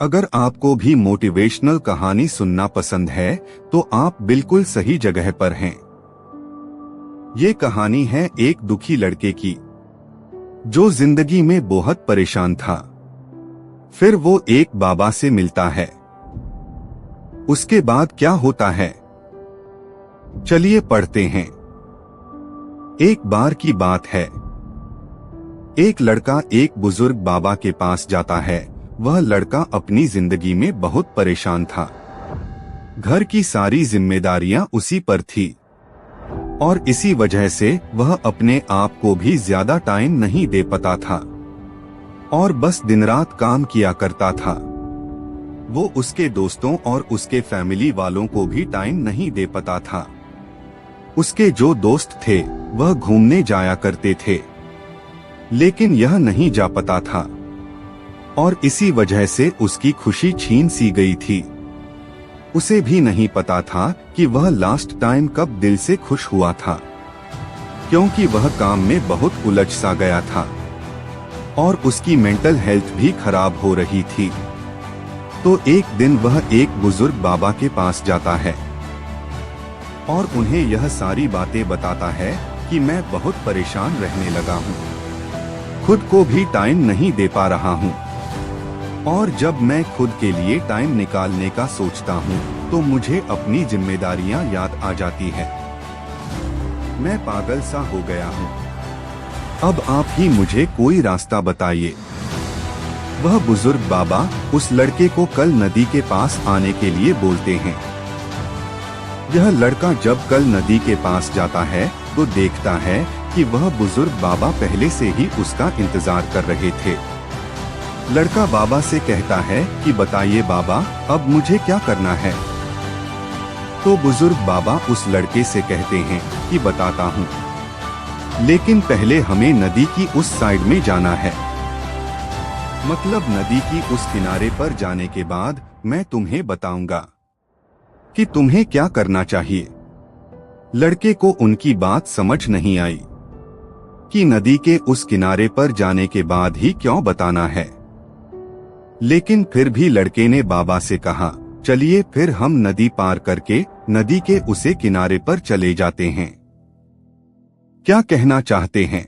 अगर आपको भी मोटिवेशनल कहानी सुनना पसंद है तो आप बिल्कुल सही जगह पर हैं। ये कहानी है एक दुखी लड़के की जो जिंदगी में बहुत परेशान था। फिर वो एक बाबा से मिलता है। उसके बाद क्या होता है, चलिए पढ़ते हैं। एक बार की बात है, एक लड़का एक बुजुर्ग बाबा के पास जाता है। वह लड़का अपनी जिंदगी में बहुत परेशान था। घर की सारी जिम्मेदारियां उसी पर थी और इसी वजह से वह अपने आप को भी ज्यादा टाइम नहीं दे पाता था और बस दिन रात काम किया करता था। वो उसके दोस्तों और उसके फैमिली वालों को भी टाइम नहीं दे पाता था। उसके जो दोस्त थे वह घूमने जाया करते थे, लेकिन यह नहीं जा पाता था और इसी वजह से उसकी खुशी छीन सी गई थी। उसे भी नहीं पता था कि वह लास्ट टाइम कब दिल से खुश हुआ था, क्योंकि वह काम में बहुत उलझ सा गया था और उसकी मेंटल हेल्थ भी खराब हो रही थी। तो एक दिन वह एक बुजुर्ग बाबा के पास जाता है और उन्हें यह सारी बातें बताता है कि मैं बहुत परेशान रहने लगा हूँ, खुद को भी टाइम नहीं दे पा रहा हूँ और जब मैं खुद के लिए टाइम निकालने का सोचता हूँ तो मुझे अपनी जिम्मेदारियाँ याद आ जाती है। मैं पागल सा हो गया हूँ। अब आप ही मुझे कोई रास्ता बताइए। वह बुजुर्ग बाबा उस लड़के को कल नदी के पास आने के लिए बोलते हैं। यह लड़का जब कल नदी के पास जाता है तो देखता है कि वह बुजुर्ग बाबा पहले से ही उसका इंतजार कर रहे थे। लड़का बाबा से कहता है कि बताइए बाबा, अब मुझे क्या करना है। तो बुजुर्ग बाबा उस लड़के से कहते हैं कि बताता हूँ, लेकिन पहले हमें नदी की उस साइड में जाना है। मतलब नदी की उस किनारे पर जाने के बाद मैं तुम्हें बताऊंगा कि तुम्हें क्या करना चाहिए। लड़के को उनकी बात समझ नहीं आई कि नदी के उस किनारे पर जाने के बाद ही क्यों बताना है, लेकिन फिर भी लड़के ने बाबा से कहा, चलिए फिर हम नदी पार करके नदी के उसे किनारे पर चले जाते हैं। क्या कहना चाहते हैं।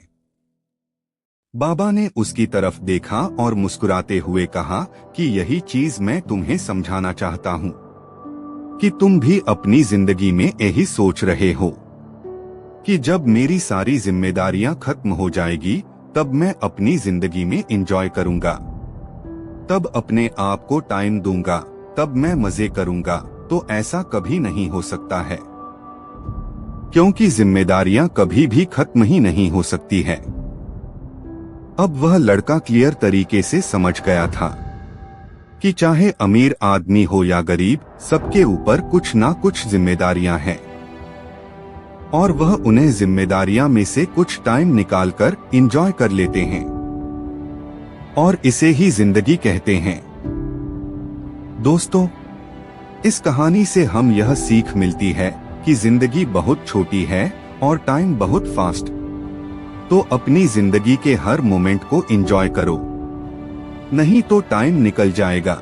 बाबा ने उसकी तरफ देखा और मुस्कुराते हुए कहा कि यही चीज मैं तुम्हें समझाना चाहता हूँ कि तुम भी अपनी जिंदगी में यही सोच रहे हो कि जब मेरी सारी जिम्मेदारियां खत्म हो जाएगी तब मैं अपनी जिंदगी में एंजॉय करूंगा, तब अपने आप को टाइम दूंगा, तब मैं मजे करूंगा। तो ऐसा कभी नहीं हो सकता है, क्योंकि जिम्मेदारियां कभी भी खत्म ही नहीं हो सकती है। अब वह लड़का क्लियर तरीके से समझ गया था कि चाहे अमीर आदमी हो या गरीब, सबके ऊपर कुछ ना कुछ जिम्मेदारियां हैं और वह उन्हें जिम्मेदारियां में से कुछ टाइम निकालकर एंजॉय कर लेते हैं और इसे ही जिंदगी कहते हैं। दोस्तों, इस कहानी से हम यह सीख मिलती है कि जिंदगी बहुत छोटी है और टाइम बहुत फास्ट। तो अपनी जिंदगी के हर मोमेंट को एंजॉय करो, नहीं तो टाइम निकल जाएगा।